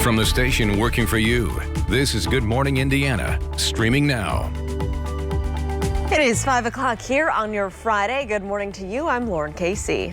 From the station working for you, this is Good Morning Indiana, streaming now. It is 5 o'clock here on your Friday. Good morning to you. I'm Lauren Casey.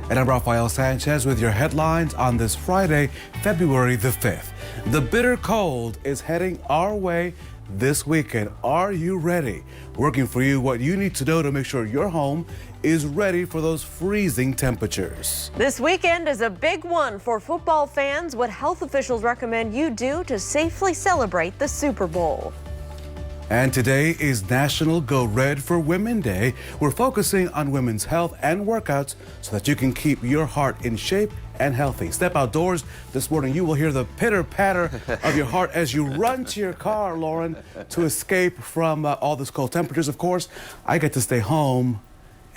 And I'm Rafael Sanchez with your headlines on this Friday, February the 5th. The bitter cold is heading our way this weekend. Are you ready? Working for you, what you need to know to make sure your home is ready for those freezing temperatures. This weekend is a big one for football fans. What health officials recommend you do to safely celebrate the Super Bowl. And today is National Go Red for Women Day. We're focusing on women's health and workouts so that you can keep your heart in shape and healthy. Step outdoors this morning. You will hear the pitter-patter of your heart as you run to your car, Lauren, to escape from all this cold temperatures. Of course, I get to stay home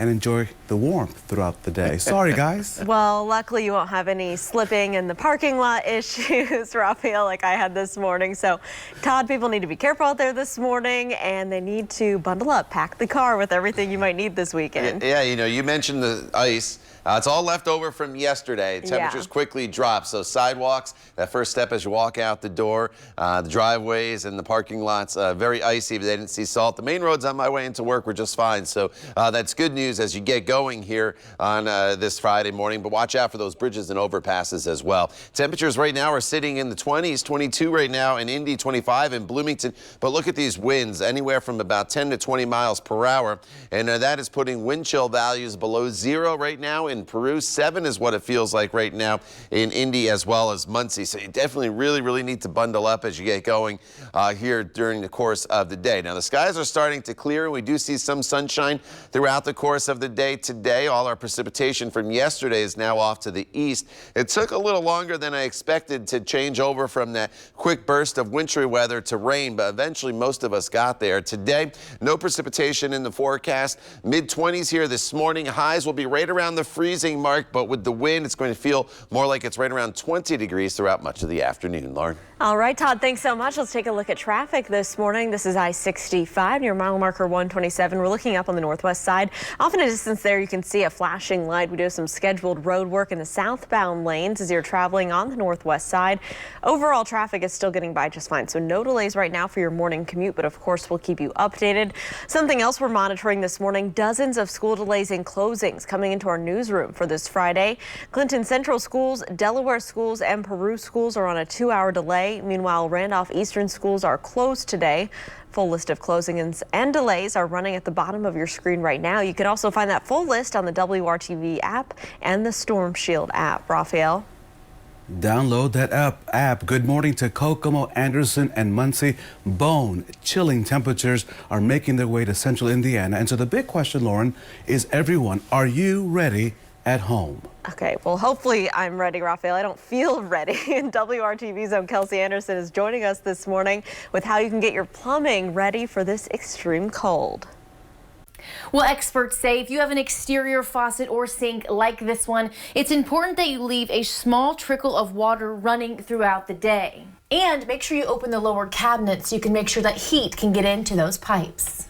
and enjoy the warmth throughout the day. Sorry, guys. Well, luckily you won't have any slipping in the parking lot issues, Rafael, like I had this morning. So, Todd, people need to be careful out there this morning, and they need to bundle up, pack the car with everything you might need this weekend. Yeah, you know, you mentioned the ice. It's all left over from yesterday. Temperatures quickly drop, so sidewalks, that first step as you walk out the door, the driveways and the parking lots, very icy. They didn't see salt. The main roads on my way into work were just fine, so that's good news as you get going here on this Friday morning, but watch out for those bridges and overpasses as well. Temperatures right now are sitting in the 20s, 22 right now in Indy, 25 in Bloomington, but look at these winds, anywhere from about 10 to 20 miles per hour, and that is putting wind chill values below zero right now in Peru. 7 is what it feels like right now in Indy as well as Muncie. So you definitely really need to bundle up as you get going here during the course of the day. Now the skies are starting to clear and we do see some sunshine throughout the course of the day today. All our precipitation from yesterday is now off to the east. It took a little longer than I expected to change over from that quick burst of wintry weather to rain, but eventually most of us got there. Today, no precipitation in the forecast. Mid-20s here this morning. Highs will be right around the freezing mark, but with the wind, it's going to feel more like it's right around 20 degrees throughout much of the afternoon. Lauren. All right, Todd, thanks so much. Let's take a look at traffic this morning. This is I-65 near mile marker 127. We're looking up on the northwest side. Off in a distance there, you can see a flashing light. We do have some scheduled road work in the southbound lanes as you're traveling on the northwest side. Overall, traffic is still getting by just fine, so no delays right now for your morning commute, but of course, we'll keep you updated. Something else we're monitoring this morning, dozens of school delays and closings coming into our newsroom for this Friday. Clinton Central schools, Delaware schools, and Peru schools are on a 2-hour delay. Meanwhile, Randolph Eastern schools are closed today. Full list of closings and delays are running at the bottom of your screen right now. You can also find that full list on the WRTV app and the Storm Shield app. Rafael. Download that app. Good morning to Kokomo, Anderson, and Muncie. Bone-chilling temperatures are making their way to central Indiana. And so the big question, Lauren, is everyone, are you ready at home? Okay, well, hopefully I'm ready, Rafael. I don't feel ready. And WRTV's own Kelsey Anderson is joining us this morning with how you can get your plumbing ready for this extreme cold. Well, experts say if you have an exterior faucet or sink like this one, it's important that you leave a small trickle of water running throughout the day. And make sure you open the lower cabinet so you can make sure that heat can get into those pipes.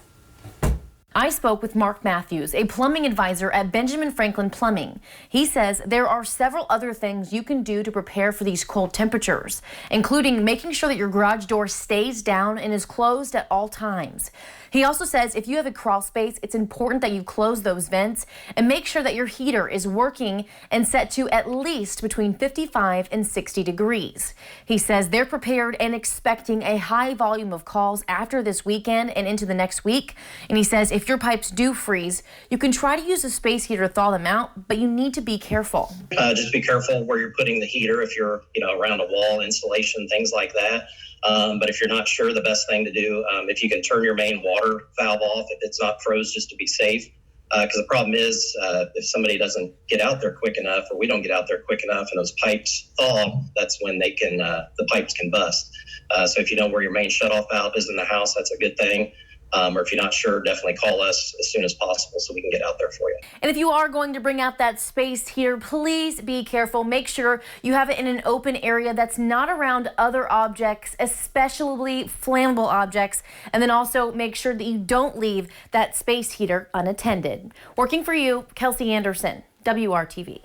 I spoke with Mark Matthews, a plumbing advisor at Benjamin Franklin Plumbing. He says there are several other things you can do to prepare for these cold temperatures, including making sure that your garage door stays down and is closed at all times. He also says if you have a crawl space, it's important that you close those vents and make sure that your heater is working and set to at least between 55 and 60 degrees. He says they're prepared and expecting a high volume of calls after this weekend and into the next week. And he says if your pipes do freeze, you can try to use a space heater to thaw them out, but you need to be careful. Just be careful where you're putting the heater if you're, around a wall, insulation, things like that. But if you're not sure, the best thing to do, if you can turn your main water valve off if it's not froze, just to be safe. Because the problem is if somebody doesn't get out there quick enough, or we don't get out there quick enough, and those pipes thaw, that's when they can the pipes can bust. So if you know where your main shutoff valve is in the house, that's a good thing. Or if you're not sure, definitely call us as soon as possible so we can get out there for you. And if you are going to bring out that space here, please be careful. Make sure you have it in an open area that's not around other objects, especially flammable objects. And then also make sure that you don't leave that space heater unattended. Working for you, Kelsey Anderson, WRTV.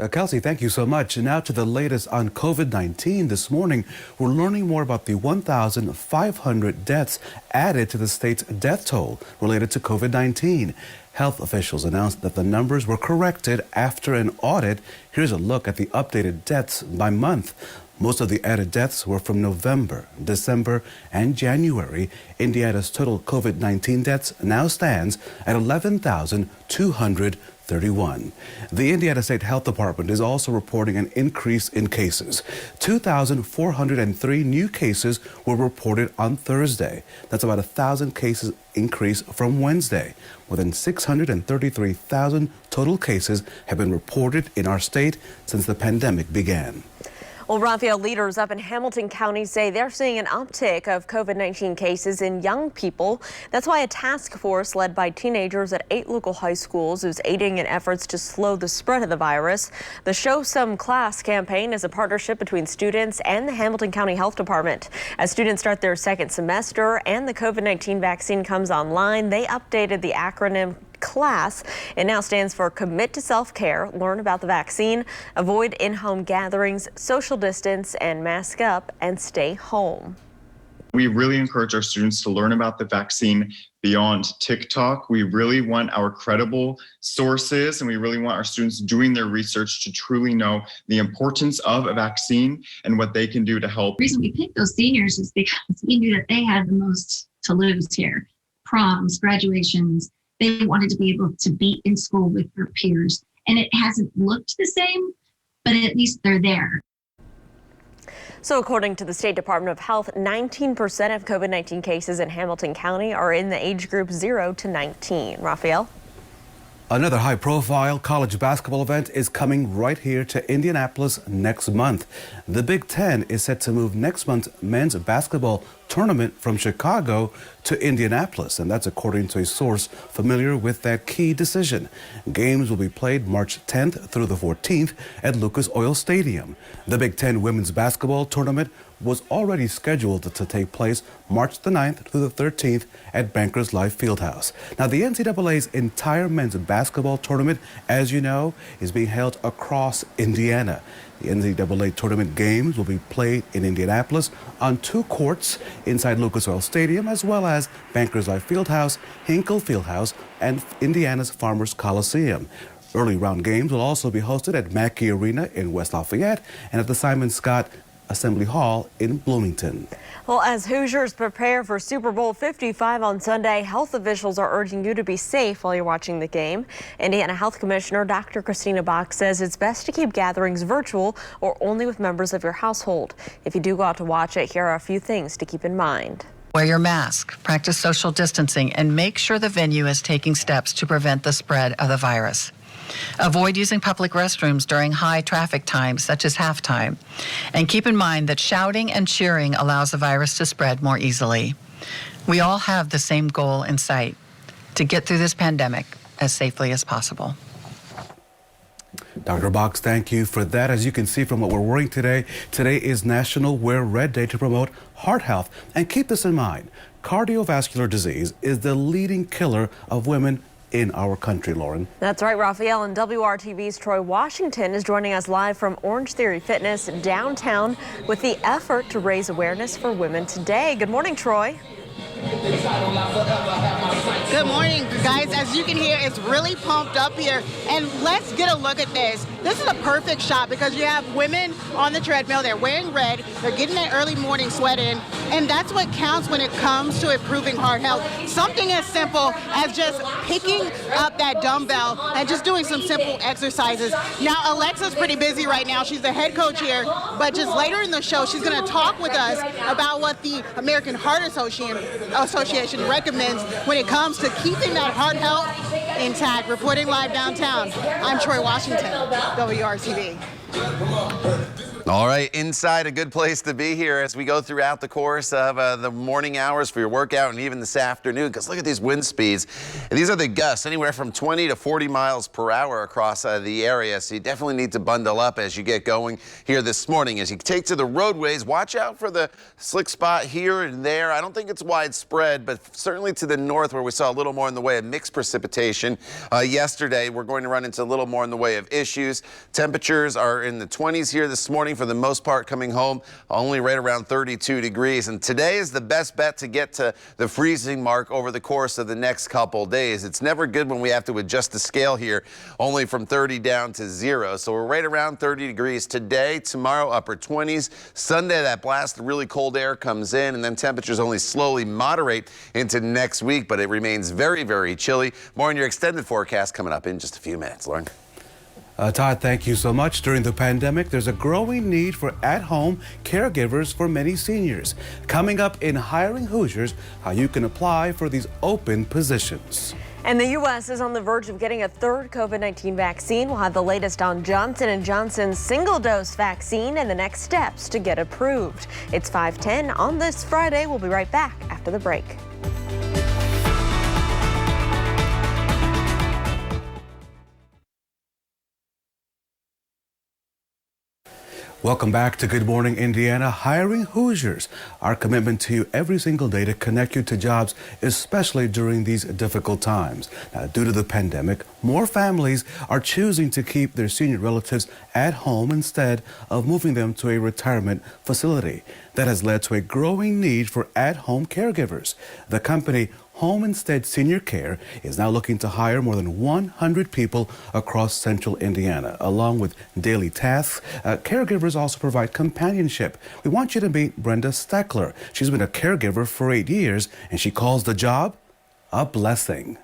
Kelsey, thank you so much. And now to the latest on COVID-19. This morning, we're learning more about the 1,500 deaths added to the state's death toll related to COVID-19. Health officials announced that the numbers were corrected after an audit. Here's a look at the updated deaths by month. Most of the added deaths were from November, December, and January. Indiana's total COVID-19 deaths now stands at 11,231. The Indiana State Health Department is also reporting an increase in cases. 2,403 new cases were reported on Thursday. That's about 1,000 cases increase from Wednesday. More than 633,000 total cases have been reported in our state since the pandemic began. Well, Raphael, leaders up in Hamilton County say they're seeing an uptick of COVID-19 cases in young people. That's why a task force led by teenagers at 8 local high schools is aiding in efforts to slow the spread of the virus. The Show Some Class campaign is a partnership between students and the Hamilton County Health Department. As students start their second semester and the COVID-19 vaccine comes online, they updated the acronym CLASS. It now stands for Commit to Self-Care, Learn About the Vaccine, Avoid In-Home Gatherings, Social Distance, and Mask Up, and Stay Home. We really encourage our students to learn about the vaccine beyond TikTok. We really want our credible sources, and we really want our students doing their research to truly know the importance of a vaccine and what they can do to help. The reason we picked those seniors is because we knew that they had the most to lose here. Proms, graduations. They wanted to be able to be in school with their peers. And it hasn't looked the same, but at least they're there. So according to the State Department of Health, 19% of COVID-19 cases in Hamilton County are in the age group 0 to 19. Raphael? Another high-profile college basketball event is coming right here to Indianapolis next month. The Big Ten is set to move next month's men's basketball tournament from Chicago to Indianapolis, and that's according to a source familiar with that key decision. Games will be played March 10th through the 14th at Lucas Oil Stadium. The Big Ten women's basketball tournament was already scheduled to take place March the 9th through the 13th at Bankers Life Fieldhouse. Now, the NCAA's entire men's basketball tournament, as you know, is being held across Indiana. The NCAA tournament games will be played in Indianapolis on 2 courts inside Lucas Oil Stadium, as well as Bankers Life Fieldhouse, Hinkle Fieldhouse, and Indiana's Farmers Coliseum. Early round games will also be hosted at Mackey Arena in West Lafayette and at the Simon Scott Assembly Hall in Bloomington. Well, as Hoosiers prepare for Super Bowl 55 on Sunday, health officials are urging you to be safe while you're watching the game. Indiana Health Commissioner Dr. Christina Bach says it's best to keep gatherings virtual or only with members of your household. If you do go out to watch it, here are a few things to keep in mind. Wear your mask, practice social distancing, and make sure the venue is taking steps to prevent the spread of the virus. Avoid using public restrooms during high traffic times, such as halftime. And keep in mind that shouting and cheering allows the virus to spread more easily. We all have the same goal in sight, to get through this pandemic as safely as possible. Dr. Box, thank you for that. As you can see from what we're wearing today, today is National Wear Red Day to promote heart health. And keep this in mind, cardiovascular disease is the leading killer of women in our country, Lauren. That's right, Raphael, and WRTV's Troy Washington is joining us live from Orange Theory Fitness downtown with the effort to raise awareness for women today. Good morning, Troy. Good morning, guys. As you can hear, it's really pumped up here. And let's get a look at this. This is a perfect shot because you have women on the treadmill. They're wearing red. They're getting that early morning sweat in. And that's what counts when it comes to improving heart health. Something as simple as just picking up that dumbbell and just doing some simple exercises. Now, Alexa's pretty busy right now. She's the head coach here. But just later in the show, she's going to talk with us about what the American Heart Association recommends when it comes to keeping that heart health intact. Reporting live downtown, I'm Troy Washington, WRTV. All right, inside, a good place to be here as we go throughout the course of the morning hours for your workout and even this afternoon, because look at these wind speeds. And these are the gusts, anywhere from 20 to 40 miles per hour across the area. So you definitely need to bundle up as you get going here this morning. As you take to the roadways, watch out for the slick spot here and there. I don't think it's widespread, but certainly to the north where we saw a little more in the way of mixed precipitation yesterday, we're going to run into a little more in the way of issues. Temperatures are in the 20s here this morning. For the most part, coming home only right around 32 degrees. And today is the best bet to get to the freezing mark over the course of the next couple days. It's never good when we have to adjust the scale here, only from 30 down to 0. So we're right around 30 degrees today. Tomorrow, upper 20s. Sunday, that blast of really cold air comes in, and then temperatures only slowly moderate into next week, but it remains very, very chilly. More on your extended forecast coming up in just a few minutes. Lauren. Todd, thank you so much. During the pandemic, there's a growing need for at-home caregivers for many seniors. Coming up in Hiring Hoosiers, how you can apply for these open positions. And the U.S. is on the verge of getting a third COVID-19 vaccine. We'll have the latest on Johnson & Johnson's single-dose vaccine and the next steps to get approved. It's 5:10 on this Friday. We'll be right back after the break. Welcome back to Good Morning Indiana, Hiring Hoosiers. Our commitment to you every single day to connect you to jobs, especially during these difficult times. Now, due to the pandemic, more families are choosing to keep their senior relatives at home instead of moving them to a retirement facility. That has led to a growing need for at-home caregivers. The company Home Instead Senior Care is now looking to hire more than 100 people across central Indiana. Along with daily tasks, caregivers also provide companionship. We want you to meet Brenda Steckler. She's been a caregiver for 8 years, and she calls the job a blessing.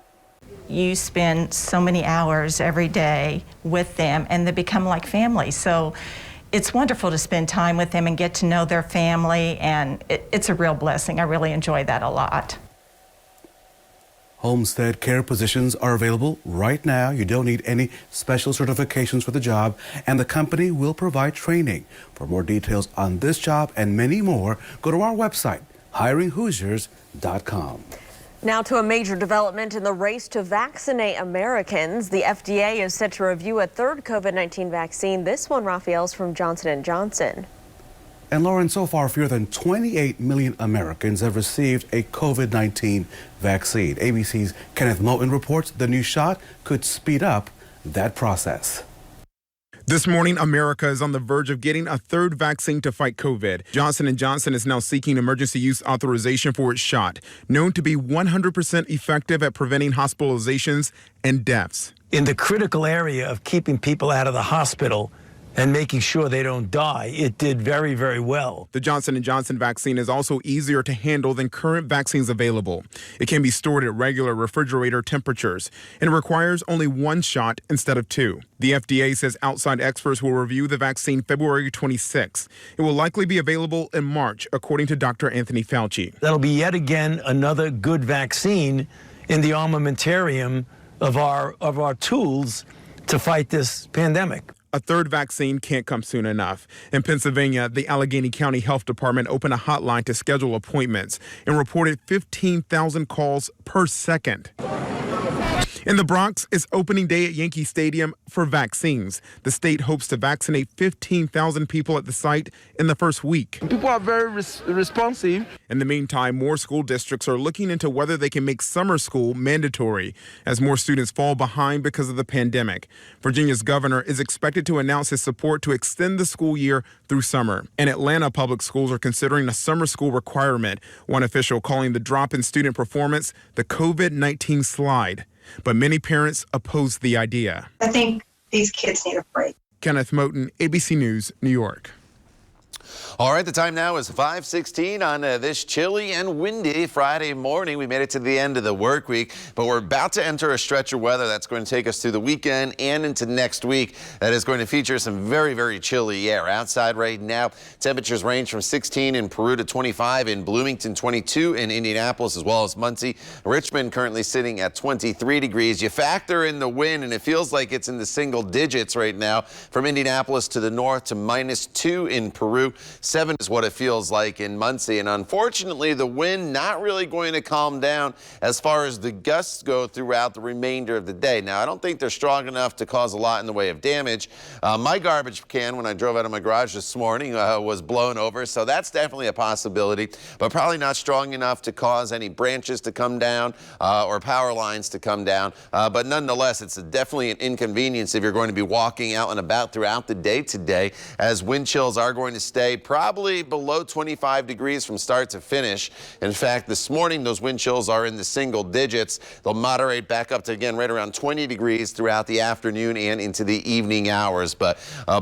You spend so many hours every day with them, and they become like family. So it's wonderful to spend time with them and get to know their family, and it's a real blessing. I really enjoy that a lot. Homestead care positions are available right now. You don't need any special certifications for the job, and the company will provide training. For more details on this job and many more, go to our website, hiringhoosiers.com. Now to a major development in the race to vaccinate Americans. The FDA is set to review a third COVID-19 vaccine. This one, Raphael, is from Johnson & Johnson. And Lauren, so far, fewer than 28 million Americans have received a COVID-19 vaccine. ABC's Kenneth Moten reports the new shot could speed up that process. This morning, America is on the verge of getting a third vaccine to fight COVID. Johnson & Johnson is now seeking emergency use authorization for its shot, known to be 100% effective at preventing hospitalizations and deaths. In the critical area of keeping people out of the hospital and making sure they don't die, it did very, very well. The Johnson & Johnson vaccine is also easier to handle than current vaccines available. It can be stored at regular refrigerator temperatures, and it requires only one shot instead of two. The FDA says outside experts will review the vaccine February 26. It will likely be available in March, according to Dr. Anthony Fauci. That'll be yet again another good vaccine in the armamentarium of our tools to fight this pandemic. A third vaccine can't come soon enough. In Pennsylvania, the Allegheny County Health Department opened a hotline to schedule appointments and reported 15,000 calls per second. In the Bronx, it's opening day at Yankee Stadium for vaccines. The state hopes to vaccinate 15,000 people at the site in the first week. People are very responsive. In the meantime, more school districts are looking into whether they can make summer school mandatory as more students fall behind because of the pandemic. Virginia's governor is expected to announce his support to extend the school year through summer. And Atlanta public schools are considering a summer school requirement, one official calling the drop in student performance the COVID-19 slide. But many parents oppose the idea. I think these kids need a break. Kenneth Moten, ABC News, New York. All right, the time now is 5:16 on this chilly and windy Friday morning. We made it to the end of the work week, but we're about to enter a stretch of weather that's going to take us through the weekend and into next week. That is going to feature some very, very chilly air. Outside right now, temperatures range from 16 in Peru to 25 in Bloomington, 22 in Indianapolis, as well as Muncie. Richmond currently sitting at 23 degrees. You factor in the wind, and it feels like it's in the single digits right now from Indianapolis to the north to -2 in Peru. 7 is what it feels like in Muncie, and unfortunately the wind not really going to calm down as far as the gusts go throughout the remainder of the day. Now, I don't think they're strong enough to cause a lot in the way of damage. My garbage can when I drove out of my garage this morning was blown over, so that's definitely a possibility, but probably not strong enough to cause any branches to come down or power lines to come down. But nonetheless, it's definitely an inconvenience if you're going to be walking out and about throughout the day today, as wind chills are going to stay probably below 25 degrees from start to finish. In fact, this morning those wind chills are in the single digits. They'll moderate back up to, again, right around 20 degrees throughout the afternoon and into the evening hours. But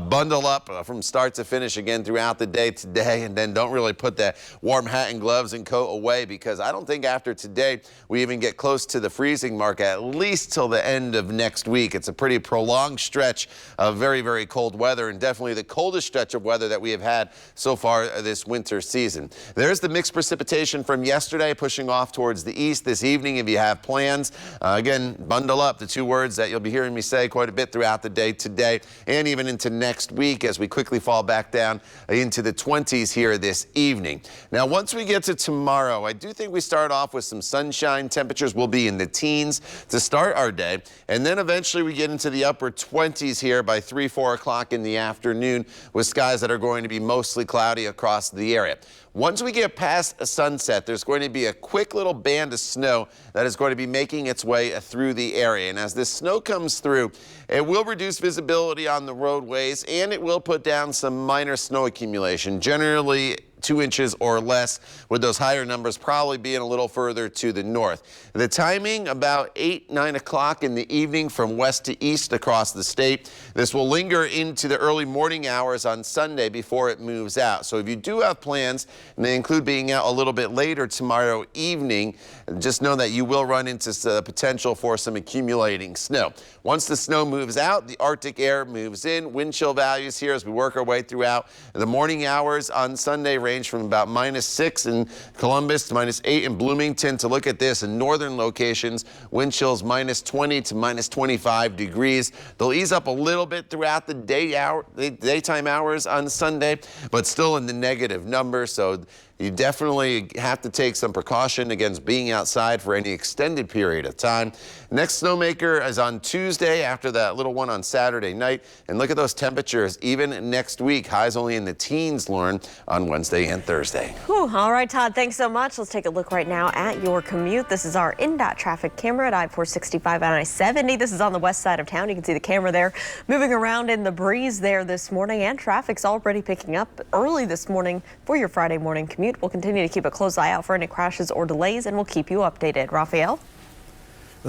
bundle up from start to finish again throughout the day today, and then don't really put that warm hat and gloves and coat away, because I don't think after today we even get close to the freezing mark, at least till the end of next week. It's a pretty prolonged stretch of very, very cold weather, and definitely the coldest stretch of weather that we have had so far this winter season. There's the mixed precipitation from yesterday pushing off towards the east this evening. If you have plans, again, bundle up, the two words that you'll be hearing me say quite a bit throughout the day today and even into next week, as we quickly fall back down into the 20s here this evening. Now, once we get to tomorrow, I do think we start off with some sunshine. Temperatures will be in the teens to start our day, and then eventually we get into the upper 20s here by 3, 4 o'clock in the afternoon, with skies that are going to be mostly cloudy across the area. Once we get past sunset, there's going to be a quick little band of snow that is going to be making its way through the area. And as this snow comes through, it will reduce visibility on the roadways, and it will put down some minor snow accumulation, generally 2 inches or less, with those higher numbers probably being a little further to the north. The timing, about 8, 9 o'clock in the evening from west to east across the state. This will linger into the early morning hours on Sunday before it moves out. So if you do have plans, and they include being out a little bit later tomorrow evening, just know that you will run into the potential for some accumulating snow. Once the snow moves out, the Arctic air moves in. Wind chill values here as we work our way throughout the morning hours on Sunday range from about -6 in Columbus to -8 in Bloomington. To look at this in northern locations, wind chills -20 to -25 degrees. They'll ease up a little bit throughout the daytime hours on Sunday, but still in the negative numbers. So you definitely have to take some precaution against being outside for any extended period of time. Next snowmaker is on Tuesday after that little one on Saturday night. And look at those temperatures even next week. Highs only in the teens, Lauren, on Wednesday and Thursday. Whew. All right, Todd, thanks so much. Let's take a look right now at your commute. This is our INDOT traffic camera at I-465 and I-70. This is on the west side of town. You can see the camera there moving around in the breeze there this morning, and traffic's already picking up early this morning for your Friday morning commute. We'll continue to keep a close eye out for any crashes or delays, and we'll keep you updated. Raphael?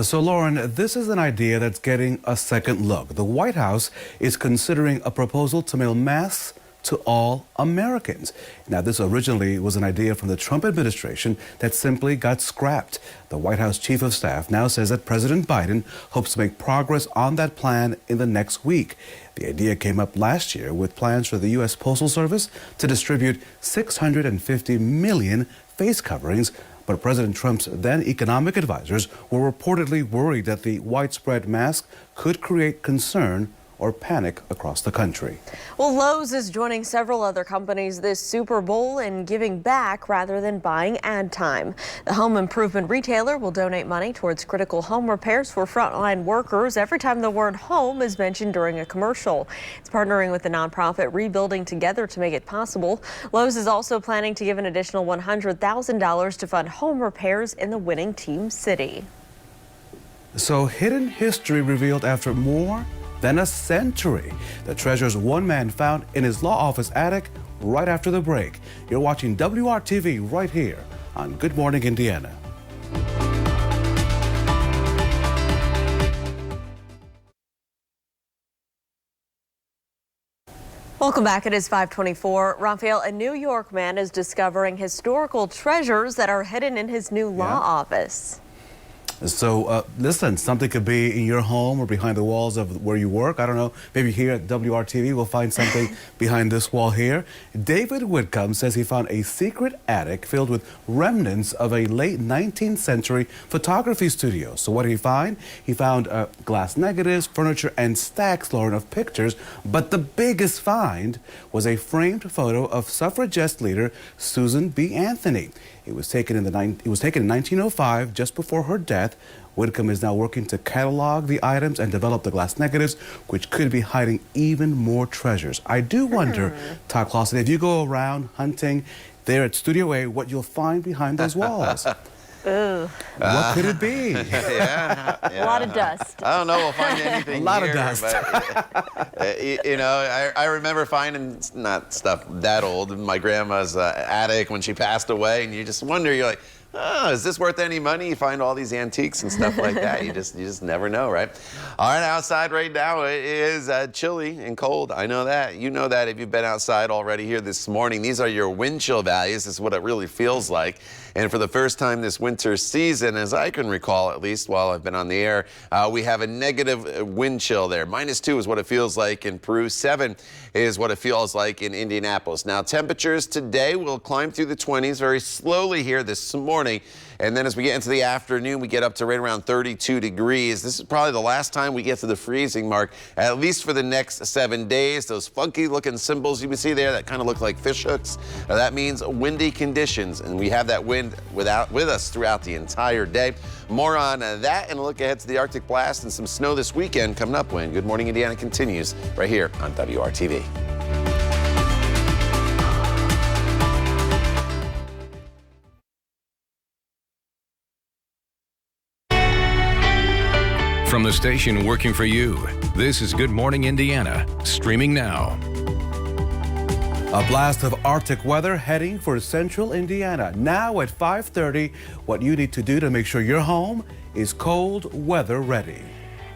So, Lauren, this is an idea that's getting a second look. The White House is considering a proposal to mail masks to all Americans. Now, this originally was an idea from the Trump administration that simply got scrapped. The White House Chief of Staff now says that President Biden hopes to make progress on that plan in the next week. The idea came up last year with plans for the U.S. Postal Service to distribute 650 million face coverings. But President Trump's then economic advisors were reportedly worried that the widespread mask could create concern or panic across the country. Well, Lowe's is joining several other companies this Super Bowl in giving back rather than buying ad time. The home improvement retailer will donate money towards critical home repairs for frontline workers every time the word home is mentioned during a commercial. It's partnering with the nonprofit Rebuilding Together to make it possible. Lowe's is also planning to give an additional $100,000 to fund home repairs in the winning team city. So, hidden history revealed after more than a century. The treasures one man found in his law office attic right after the break. You're watching WRTV right here on Good Morning Indiana. Welcome back. It is 5:24. Raphael, a New York man is discovering historical treasures that are hidden in his new law office. So listen, something could be in your home or behind the walls of where you work. I don't know, maybe here at WRTV we'll find something behind this wall here. David Whitcomb says he found a secret attic filled with remnants of a late 19th century photography studio. So what did he find? He found glass negatives, furniture, and stacks, Lauren, of pictures. But the biggest find was a framed photo of suffragette leader Susan B. Anthony. It was taken in 1905, just before her death. Whitcomb is now working to catalog the items and develop the glass negatives, which could be hiding even more treasures. I do wonder, Todd Clausen, if you go around hunting there at Studio A, what you'll find behind those walls. Ooh. What could it be? Yeah. A lot of dust. I don't know we'll find anything A lot here, of dust. But, you know, I remember finding, not stuff that old, in my grandma's attic when she passed away, and you just wonder, you're like, oh, is this worth any money? You find all these antiques and stuff like that. You just never know, right? All right, outside right now it is chilly and cold. I know that. You know that if you've been outside already here this morning. These are your wind chill values. This is what it really feels like. And for the first time this winter season, as I can recall, at least while I've been on the air, we have a negative wind chill there. -2 is what it feels like in Peru. 7 is what it feels like in Indianapolis. Now, temperatures today will climb through the 20s very slowly here this morning. And then as we get into the afternoon, we get up to right around 32 degrees. This is probably the last time we get to the freezing mark, at least for the next 7 days. Those funky looking symbols you can see there that kind of look like fish hooks, that means windy conditions. And we have that wind with us throughout the entire day. More on that and a look ahead to the Arctic blast and some snow this weekend coming up when Good Morning Indiana continues right here on WRTV. From the station working for you, this is Good Morning Indiana, streaming now. A blast of Arctic weather heading for central Indiana. Now at 5:30, what you need to do to make sure your home is cold weather ready.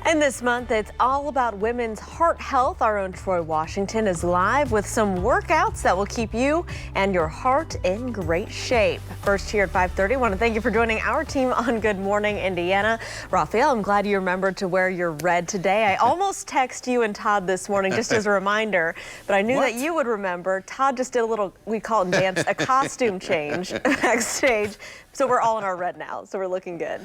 And this month, it's all about women's heart health. Our own Troy Washington is live with some workouts that will keep you and your heart in great shape. First here at 5:30, I want to thank you for joining our team on Good Morning Indiana. Raphael, I'm glad you remembered to wear your red today. I almost texted you and Todd this morning just as a reminder, but I knew that you would remember. Todd just did a little, we call it in dance, a costume change backstage. So we're all in our red now, so we're looking good.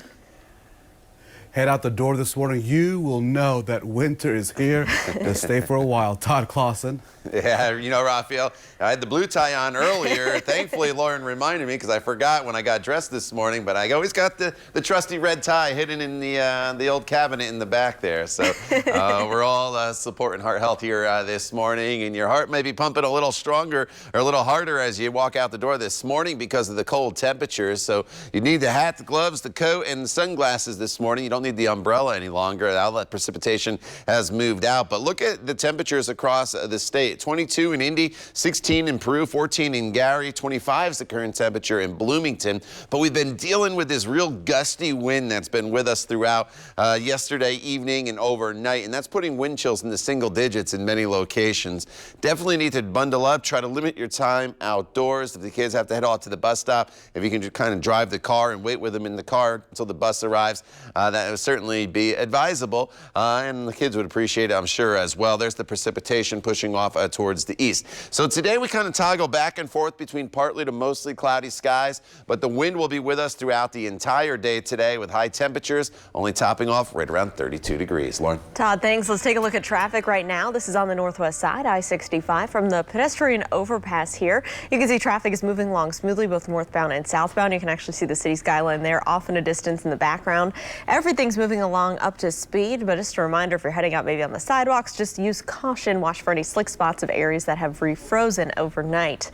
Head out the door this morning, you will know that winter is here to stay for a while. Todd Clausen. Yeah, you know, Raphael, I had the blue tie on earlier. Thankfully, Lauren reminded me because I forgot when I got dressed this morning, but I always got the trusty red tie hidden in the old cabinet in the back there. So we're all supporting heart health here this morning, and your heart may be pumping a little stronger or a little harder as you walk out the door this morning because of the cold temperatures. So you need the hat, the gloves, the coat, and the sunglasses this morning. You don't need the umbrella any longer. All that precipitation has moved out. But look at the temperatures across the state. 22 in Indy, 16 in Peru, 14 in Gary, 25 is the current temperature in Bloomington. But we've been dealing with this real gusty wind that's been with us throughout yesterday evening and overnight, and that's putting wind chills in the single digits in many locations. Definitely need to bundle up, try to limit your time outdoors. If the kids have to head off to the bus stop, if you can just kind of drive the car and wait with them in the car until the bus arrives, that would certainly be advisable, and the kids would appreciate it, I'm sure, as well. There's the precipitation pushing off towards the east. So today we kind of toggle back and forth between partly to mostly cloudy skies, but the wind will be with us throughout the entire day today with high temperatures only topping off right around 32 degrees. Lauren? Todd, thanks. Let's take a look at traffic right now. This is on the northwest side, I-65 from the pedestrian overpass here. You can see traffic is moving along smoothly both northbound and southbound. You can actually see the city skyline there off in a distance in the background. Everything's moving along up to speed, but just a reminder, if you're heading out maybe on the sidewalks, just use caution. Watch for any slick spots of areas that have refrozen overnight.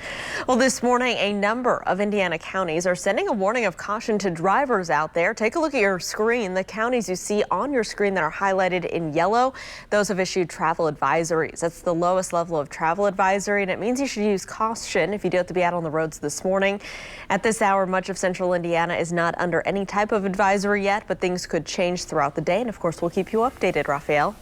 Well, this morning, a number of Indiana counties are sending a warning of caution to drivers out there. Take a look at your screen. The counties you see on your screen that are highlighted in yellow, those have issued travel advisories. That's the lowest level of travel advisory, and it means you should use caution if you do have to be out on the roads this morning. At this hour, much of central Indiana is not under any type of advisory yet, but things could change throughout the day, and of course, we'll keep you updated, Raphael.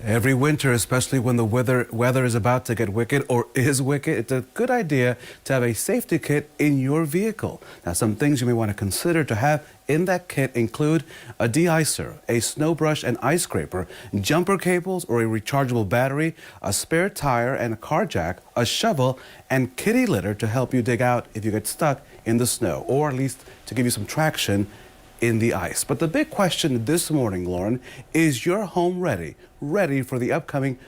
Every winter, especially when the weather is about to get wicked or is wicked, it's a good idea to have a safety kit in your vehicle. Now, some things you may want to consider to have in that kit include a de-icer, a snow brush and ice scraper, jumper cables or a rechargeable battery, a spare tire and a car jack, a shovel, and kitty litter to help you dig out if you get stuck in the snow, or at least to give you some traction in the ice. But the big question this morning, Lauren, is your home ready for the upcoming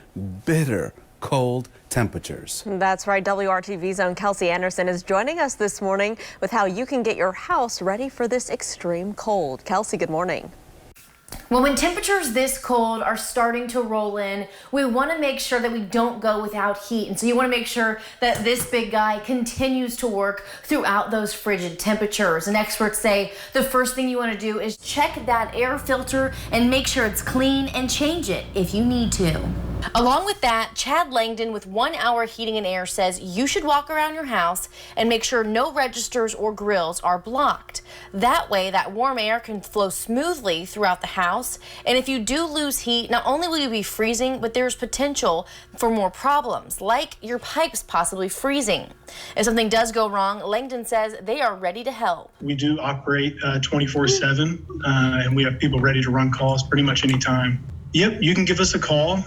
bitter cold temperatures? That's right. WRTV's own Kelsey Anderson is joining us this morning with how you can get your house ready for this extreme cold. Kelsey, good morning. Well, when temperatures this cold are starting to roll in, we want to make sure that we don't go without heat. And so you want to make sure that this big guy continues to work throughout those frigid temperatures. And experts say the first thing you want to do is check that air filter and make sure it's clean and change it if you need to. Along with that, Chad Langdon with 1 Hour Heating and Air says you should walk around your house and make sure no registers or grills are blocked. That way, that warm air can flow smoothly throughout the house. And if you do lose heat, not only will you be freezing, but there's potential for more problems, like your pipes possibly freezing. If something does go wrong, Langdon says they are ready to help. We do operate 24/7, and we have people ready to run calls pretty much any time. Yep, you can give us a call.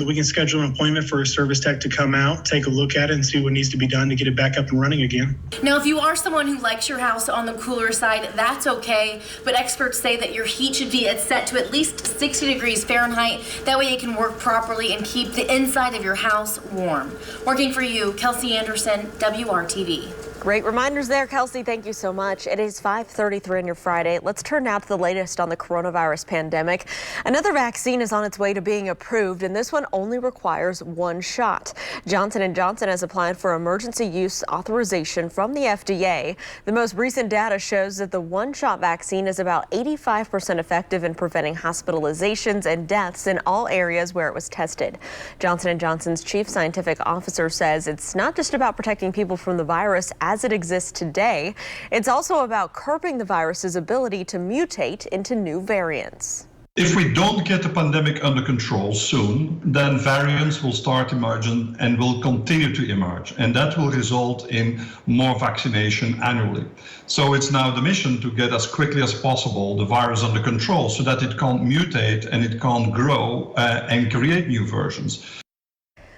We can schedule an appointment for a service tech to come out, take a look at it, and see what needs to be done to get it back up and running again. Now, if you are someone who likes your house on the cooler side, that's okay. But experts say that your heat should be set to at least 60 degrees Fahrenheit. That way it can work properly and keep the inside of your house warm. Working for you, Kelsey Anderson, WRTV. Great reminders there, Kelsey. Thank you so much. It is 5:33 on your Friday. Let's turn now to the latest on the coronavirus pandemic. Another vaccine is on its way to being approved, and this one only requires one shot. Johnson & Johnson has applied for emergency use authorization from the FDA. The most recent data shows that the one-shot vaccine is about 85% effective in preventing hospitalizations and deaths in all areas where it was tested. Johnson & Johnson's chief scientific officer says it's not just about protecting people from the virus as it exists today. It's also about curbing the virus's ability to mutate into new variants. If we don't get the pandemic under control soon, then variants will start emerging and will continue to emerge. And that will result in more vaccination annually. So it's now the mission to get as quickly as possible the virus under control so that it can't mutate and it can't grow and create new versions.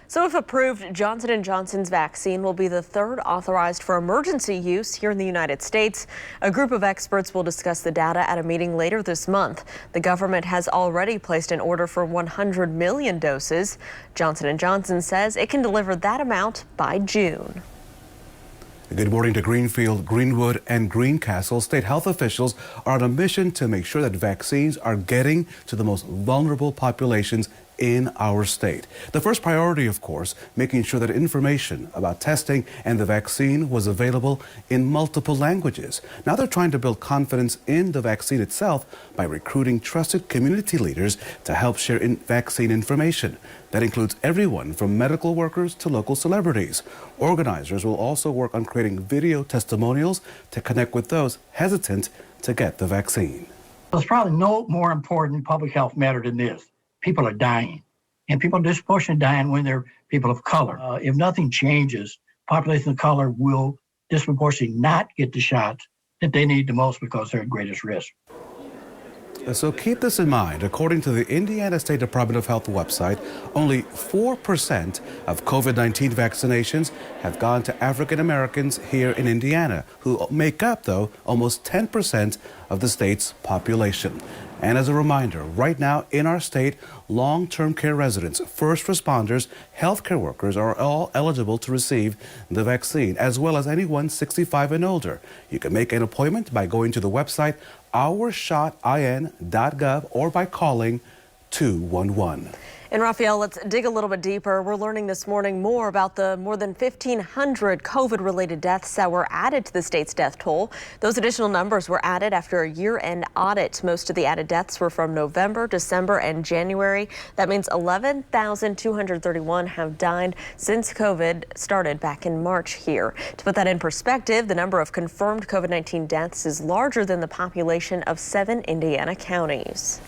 So if approved, Johnson & Johnson's vaccine will be the third authorized for emergency use here in the United States. A group of experts will discuss the data at a meeting later this month. The government has already placed an order for 100 million doses. Johnson & Johnson says it can deliver that amount by June. Good morning to Greenfield, Greenwood, and Greencastle. State health officials are on a mission to make sure that vaccines are getting to the most vulnerable populations in our state. The first priority, of course, making sure that information about testing and the vaccine was available in multiple languages. Now they're trying to build confidence in the vaccine itself by recruiting trusted community leaders to help share vaccine information. That includes everyone from medical workers to local celebrities. Organizers will also work on creating video testimonials to connect with those hesitant to get the vaccine. There's probably no more important public health matter than this. People are dying, and people are disproportionately dying when they're people of color. If nothing changes, population of color will disproportionately not get the shots that they need the most because they're at greatest risk. So keep this in mind. According to the Indiana State Department of Health website, only 4% of COVID-19 vaccinations have gone to African Americans here in Indiana, who make up, though, almost 10% of the state's population. And as a reminder, right now in our state, long-term care residents, first responders, healthcare workers are all eligible to receive the vaccine, as well as anyone 65 and older. You can make an appointment by going to the website ourshotin.gov or by calling 211. And Raphael, let's dig a little bit deeper. We're learning this morning more about the more than 1,500 COVID-related deaths that were added to the state's death toll. Those additional numbers were added after a year-end audit. Most of the added deaths were from November, December, and January. That means 11,231 have died since COVID started back in March here. To put that in perspective, the number of confirmed COVID-19 deaths is larger than the population of 7 Indiana counties.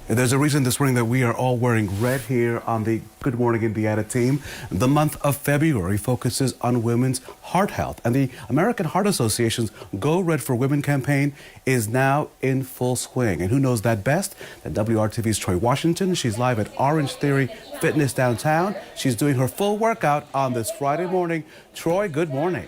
There's a reason this morning that we are all wearing red here on the Good Morning Indiana team. The month of February focuses on women's heart health, and the American Heart Association's Go Red for Women campaign is now in full swing. And who knows that best than WRTV's Troy Washington? She's live at Orange Theory Fitness downtown. She's doing her full workout on this Friday morning. Troy, good morning.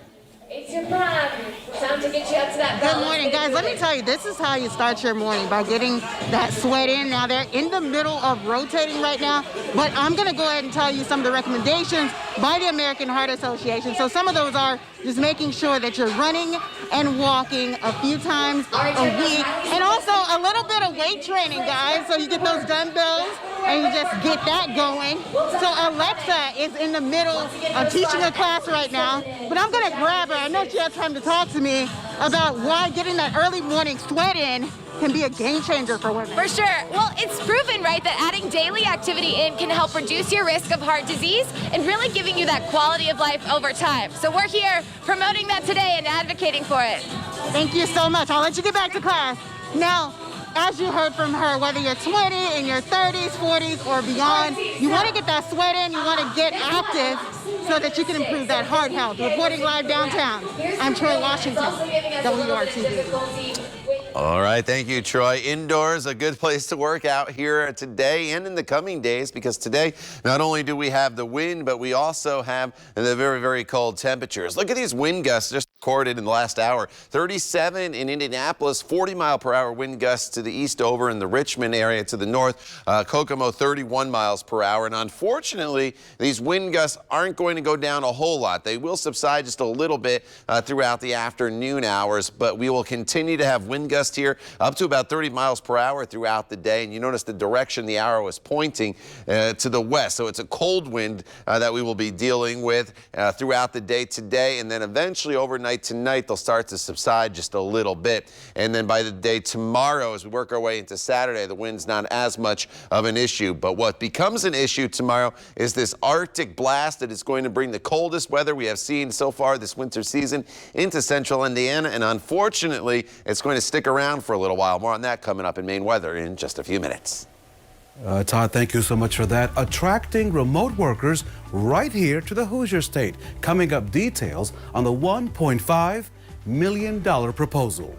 It's your prime. Time to get you up to that. Good morning, guys. Let me tell you, this is how you start your morning, by getting that sweat in. Now, they're in the middle of rotating right now, but I'm going to go ahead and tell you some of the recommendations by the American Heart Association. So some of those are just making sure that you're running and walking a few times a week, and also a little bit of weight training, guys. So you get those dumbbells and you just get that going. So Alexa is in the middle of teaching a class right now, but I'm going to grab her. I know she has time to talk to me about why getting that early morning sweat in can be a game changer for women. For sure. Well, it's proven, right, that adding daily activity in can help reduce your risk of heart disease and really giving you that quality of life over time. So we're here promoting that today and advocating for it. Thank you so much. I'll let you get back to class. Now, as you heard from her, whether you're 20, in your 30s, 40s, or beyond, you want to get that sweat in, you want to get active so that you can improve that heart health. Reporting live downtown, I'm Troy Washington, WRTV. All right, thank you, Troy. Indoors, a good place to work out here today and in the coming days, because today, not only do we have the wind, but we also have the very, very cold temperatures. Look at these wind gusts just recorded in the last hour. 37 in Indianapolis, 40-mile-per-hour wind gusts to the east over in the Richmond area to the north. Kokomo, 31 miles per hour. And unfortunately, these wind gusts aren't going to go down a whole lot. They will subside just a little bit throughout the afternoon hours, but we will continue to have wind gusts here up to about 30 miles per hour throughout the day. And you notice the direction the arrow is pointing to the west. So it's a cold wind that we will be dealing with throughout the day today. And then eventually overnight tonight, they'll start to subside just a little bit. And then by the day tomorrow, as we work our way into Saturday, the wind's not as much of an issue. But what becomes an issue tomorrow is this Arctic blast that is going to bring the coldest weather we have seen so far this winter season into central Indiana. And unfortunately, it's going to stick around for a little while. More on that coming up in Maine weather in just a few minutes. Todd, thank you so much for that. Attracting remote workers right here to the Hoosier State. Coming up, details on the $1.5 million proposal.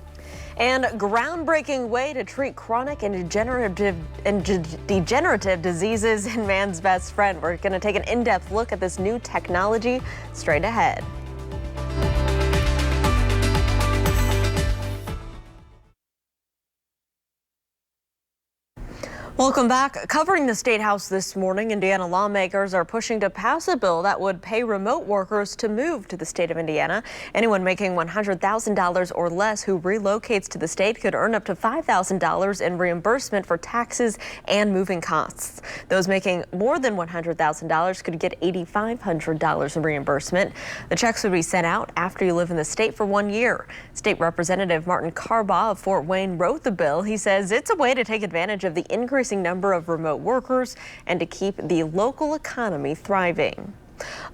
And groundbreaking way to treat chronic and degenerative diseases in man's best friend. We're going to take an in-depth look at this new technology straight ahead. Welcome back. Covering the State House this morning, Indiana lawmakers are pushing to pass a bill that would pay remote workers to move to the state of Indiana. Anyone making $100,000 or less who relocates to the state could earn up to $5,000 in reimbursement for taxes and moving costs. Those making more than $100,000 could get $8,500 in reimbursement. The checks would be sent out after you live in the state for 1 year. State Representative Martin Carbaugh of Fort Wayne wrote the bill. He says it's a way to take advantage of the increasing number of remote workers and to keep the local economy thriving.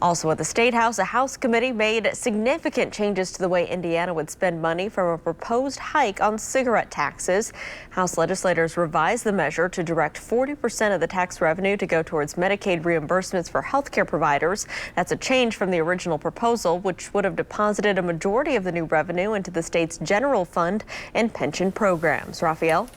Also at the State House, a House committee made significant changes to the way Indiana would spend money from a proposed hike on cigarette taxes. House legislators revised the measure to direct 40% of the tax revenue to go towards Medicaid reimbursements for healthcare providers. That's a change from the original proposal, which would have deposited a majority of the new revenue into the state's general fund and pension programs. Raphael?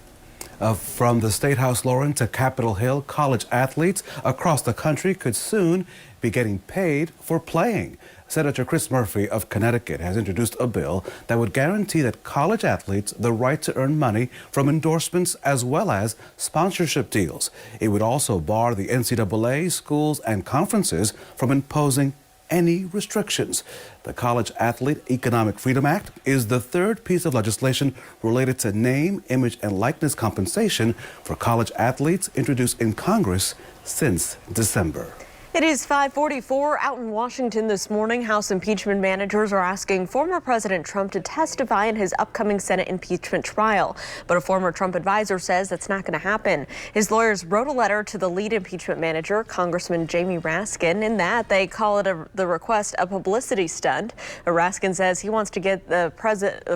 From the State House, Lauren, to Capitol Hill, college athletes across the country could soon be getting paid for playing. Senator Chris Murphy of Connecticut has introduced a bill that would guarantee that college athletes the right to earn money from endorsements as well as sponsorship deals. It would also bar the NCAA, schools, and conferences from imposing any restrictions. The College Athlete Economic Freedom Act is the third piece of legislation related to name, image, and likeness compensation for college athletes introduced in Congress since December. It is 5:44 out in Washington this morning. House impeachment managers are asking former President Trump to testify in his upcoming Senate impeachment trial. But a former Trump advisor says that's not going to happen. His lawyers wrote a letter to the lead impeachment manager, Congressman Jamie Raskin. In that, they call it the request a publicity stunt. Raskin says he wants to get the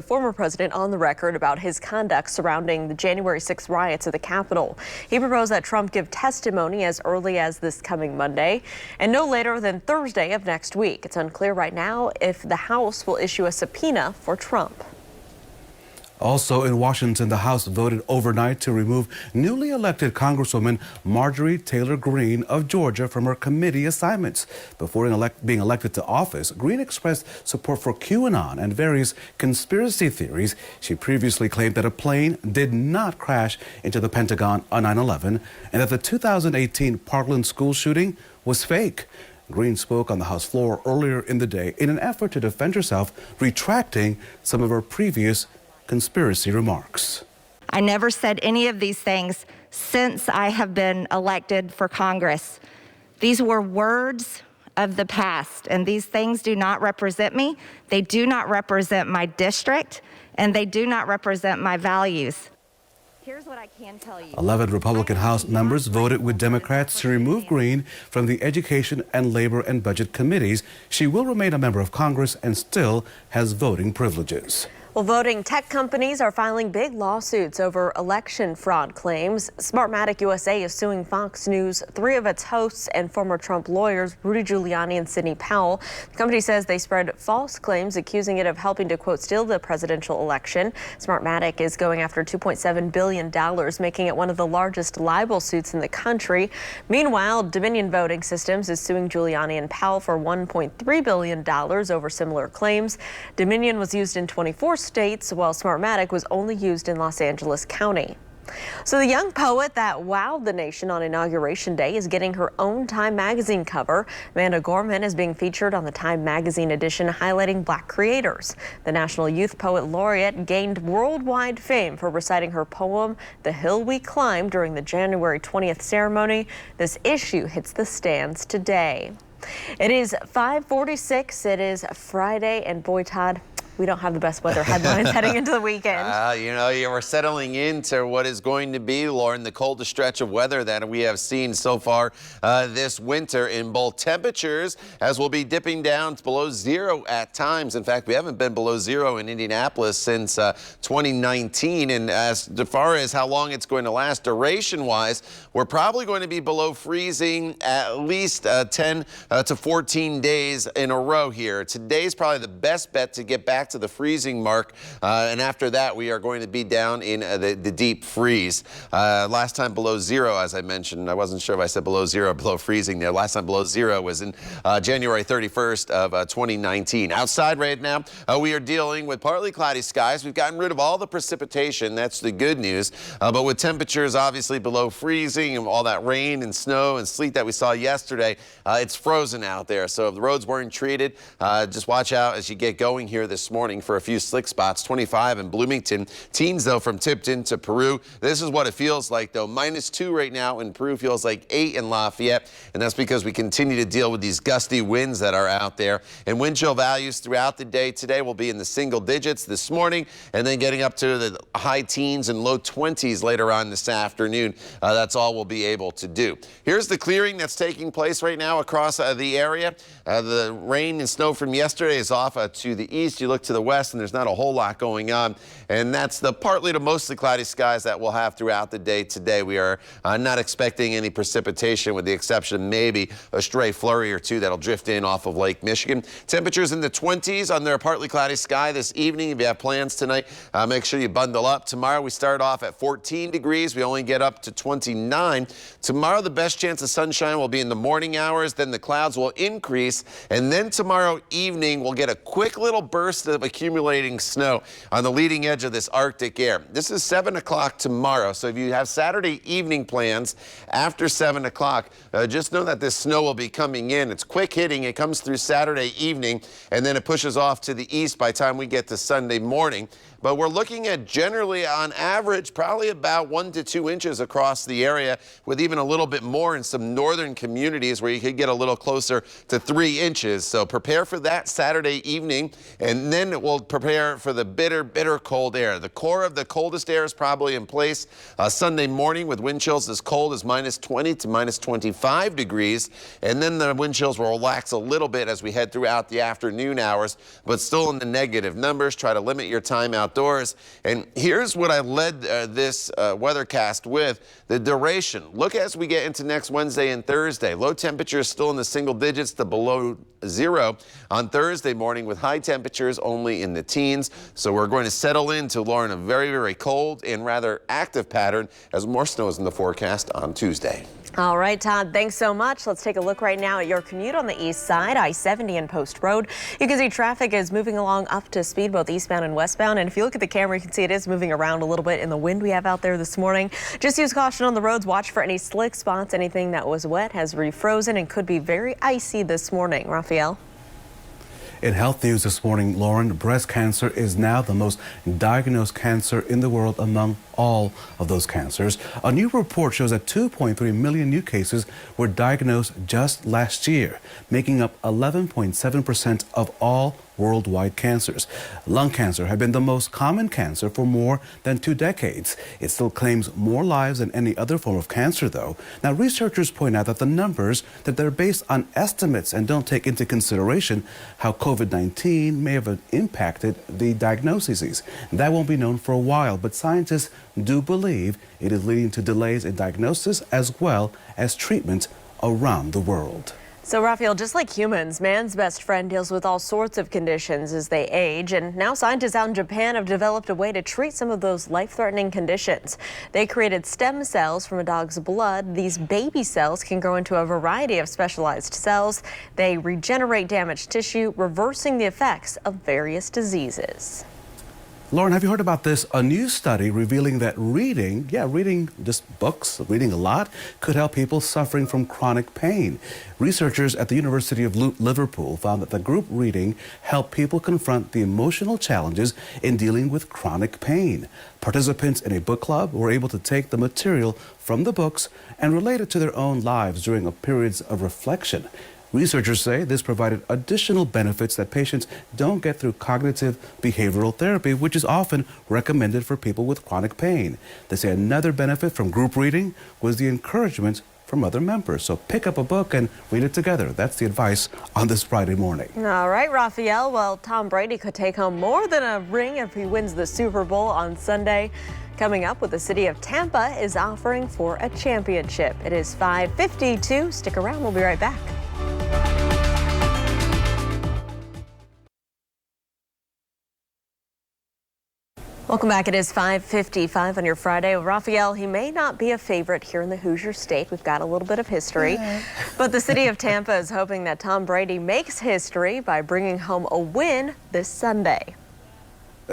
former president on the record about his conduct surrounding the January 6th riots at the Capitol. He proposed that Trump give testimony as early as this coming Monday, and no later than Thursday of next week. It's unclear right now if the House will issue a subpoena for Trump. Also in Washington, the House voted overnight to remove newly elected Congresswoman Marjorie Taylor Greene of Georgia from her committee assignments. Before being elected to office, Greene expressed support for QAnon and various conspiracy theories. She previously claimed that a plane did not crash into the Pentagon on 9/11 and that the 2018 Parkland school shooting was fake. Greene spoke on the House floor earlier in the day in an effort to defend herself, retracting some of her previous conspiracy remarks. I never said any of these things since I have been elected for Congress. These were words of the past, and these things do not represent me. They do not represent my district, and they do not represent my values. Here's what I can tell you. 11 Republican House members voted with Democrats to remove Greene from the Education and Labor and Budget committees. She will remain a member of Congress and still has voting privileges. Well, voting tech companies are filing big lawsuits over election fraud claims. Smartmatic USA is suing Fox News, 3 of its hosts, and former Trump lawyers Rudy Giuliani and Sidney Powell. The company says they spread false claims, accusing it of helping to, quote, steal the presidential election. Smartmatic is going after $2.7 billion, making it one of the largest libel suits in the country. Meanwhile, Dominion Voting Systems is suing Giuliani and Powell for $1.3 billion over similar claims. Dominion was used in 24 states, while Smartmatic was only used in Los Angeles County. So the young poet that wowed the nation on Inauguration Day is getting her own Time magazine cover. Amanda Gorman is being featured on the Time magazine edition highlighting Black creators. The National Youth Poet Laureate gained worldwide fame for reciting her poem, The Hill We Climb, during the January 20th ceremony. This issue hits the stands today. It is 5:46. It is Friday, and boy, Todd, we don't have the best weather headlines heading into the weekend. We're settling into what is going to be, Lauren, the coldest stretch of weather that we have seen so far this winter in both temperatures, as we'll be dipping down to below zero at times. In fact, we haven't been below zero in Indianapolis since 2019. And as far as how long it's going to last, duration-wise, we're probably going to be below freezing at least 10 to 14 days in a row here. Today's probably the best bet to get back to the freezing mark, and after that we are going to be down in the deep freeze. Last time below zero, as I mentioned, I wasn't sure if I said below zero or below freezing there. Last time below zero was in January 31st of 2019. Outside right now, we are dealing with partly cloudy skies. We've gotten rid of all the precipitation. That's the good news. But with temperatures obviously below freezing and all that rain and snow and sleet that we saw yesterday, it's frozen out there. So if the roads weren't treated, just watch out as you get going here this morning for a few slick spots. 25 in Bloomington. Teens, though, from Tipton to Peru. This is what it feels like, though. -2 right now in Peru, feels like 8 in Lafayette. And that's because we continue to deal with these gusty winds that are out there. And wind chill values throughout the day today will be in the single digits this morning, and then getting up to the high teens and low 20s later on this afternoon. That's all we'll be able to do. Here's the clearing that's taking place right now across the area. The rain and snow from yesterday is off to the east. You look to the west, and there's not a whole lot going on. And that's the partly to mostly cloudy skies that we'll have throughout the day today. We are not expecting any precipitation, with the exception of maybe a stray flurry or two that'll drift in off of Lake Michigan. Temperatures in the 20s under a partly cloudy sky this evening. If you have plans tonight, make sure you bundle up. Tomorrow we start off at 14 degrees. We only get up to 29. Tomorrow the best chance of sunshine will be in the morning hours. Then the clouds will increase. And then tomorrow evening we'll get a quick little burst of accumulating snow on the leading edge of this Arctic air. This is 7 o'clock tomorrow. So if you have Saturday evening plans after 7 o'clock, just know that this snow will be coming in. It's quick hitting. It comes through Saturday evening, and then it pushes off to the east by the time we get to Sunday morning. but we're looking at generally on average probably about 1 to 2 inches across the area, with even a little bit more in some northern communities where you could get a little closer to 3 inches. So prepare for that Saturday evening, and then we'll prepare for the bitter, bitter cold air. The core of the coldest air is probably in place Sunday morning, with wind chills as cold as -20 to -25 degrees, and then the wind chills will relax a little bit as we head throughout the afternoon hours, but still in the negative numbers. Try to limit your time outdoors. And here's what I led this weathercast with: the duration. Look as we get into next Wednesday and Thursday. Low temperatures still in the single digits to below 0 on Thursday morning, with high temperatures only in the teens. So we're going to settle into, Lauren, a very, very cold and rather active pattern as more snow is in the forecast on Tuesday. All right, Todd, thanks so much. Let's take a look right now at your commute on the east side, I-70 and Post Road. You can see traffic is moving along up to speed, both eastbound and westbound. And if you look at the camera, you can see it is moving around a little bit in the wind we have out there this morning. Just use caution on the roads. Watch for any slick spots. Anything that was wet has refrozen and could be very icy this morning. Raphael. In health news this morning, Lauren, breast cancer is now the most diagnosed cancer in the world among all of those cancers. A new report shows that 2.3 million new cases were diagnosed just last year, making up 11.7% of all worldwide cancers. Lung cancer had been the most common cancer for more than 2 decades. It still claims more lives than any other form of cancer, though. Now, researchers point out that the numbers, that they're based on estimates and don't take into consideration how COVID-19 may have impacted the diagnoses. That won't be known for a while, but scientists do believe it is leading to delays in diagnosis as well as treatment around the world. So, Raphael, just like humans, man's best friend deals with all sorts of conditions as they age. And now scientists out in Japan have developed a way to treat some of those life-threatening conditions. They created stem cells from a dog's blood. These baby cells can grow into a variety of specialized cells. They regenerate damaged tissue, reversing the effects of various diseases. Lauren, have you heard about this? A new study revealing that reading just books, reading a lot, could help people suffering from chronic pain. Researchers at the University of Liverpool found that the group reading helped people confront the emotional challenges in dealing with chronic pain. Participants in a book club were able to take the material from the books and relate it to their own lives during periods of reflection. Researchers say this provided additional benefits that patients don't get through cognitive behavioral therapy, which is often recommended for people with chronic pain. They say another benefit from group reading was the encouragement from other members. So pick up a book and read it together. That's the advice on this Friday morning. All right, Raphael. Well, Tom Brady could take home more than a ring if he wins the Super Bowl on Sunday. Coming up, what the city of Tampa is offering for a championship. It is 5:52. Stick around. We'll be right back. Welcome back. It is 5:55 on your Friday. Raphael, he may not be a favorite here in the Hoosier State. We've got a little bit of history. Yeah. But the city of Tampa is hoping that Tom Brady makes history by bringing home a win this Sunday.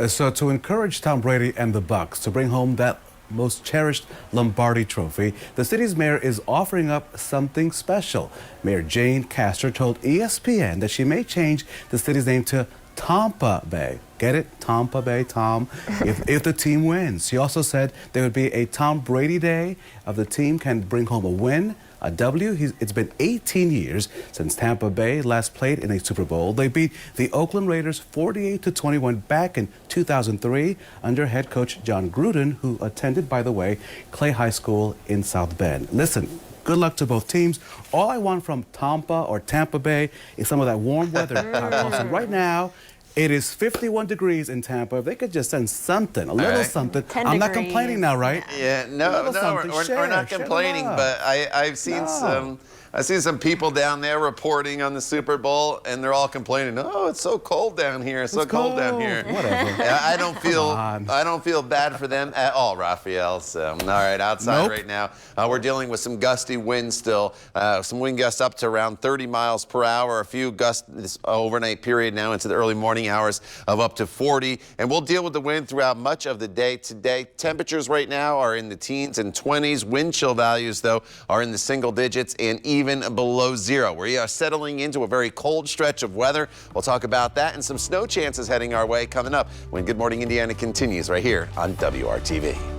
So to encourage Tom Brady and the Bucs to bring home that most cherished Lombardi trophy, the city's mayor is offering up something special. Mayor Jane Castor told ESPN that she may change the city's name to Tampa Bay. Get it? Tampa Bay, Tom, if the team wins. She also said there would be a Tom Brady Day of the team can bring home a win, a W. It's been 18 years since Tampa Bay last played in a Super Bowl. They beat the Oakland Raiders 48-21 back in 2003 under head coach John Gruden, who attended, by the way, Clay High School in South Bend. Listen, good luck to both teams. All I want from Tampa or Tampa Bay is some of that warm weather. Right now, it is 51 degrees in Tampa. If they could just send something, a little something. I'm not complaining now, right? Yeah, no, we're not complaining, but I've seen some people down there reporting on the Super Bowl, and they're all complaining. Oh, it's so cold down here. It's so cold down here. Whatever. I don't feel bad for them at all, Raphael. So, all right, outside right now, we're dealing with some gusty winds still. Some wind gusts up to around 30 miles per hour. A few gusts this overnight period now into the early morning hours of up to 40. And we'll deal with the wind throughout much of the day today. Temperatures right now are in the teens and 20s. Wind chill values, though, are in the single digits and even even below zero. We are settling into a very cold stretch of weather. We'll talk about that and some snow chances heading our way coming up when Good Morning Indiana continues right here on WRTV.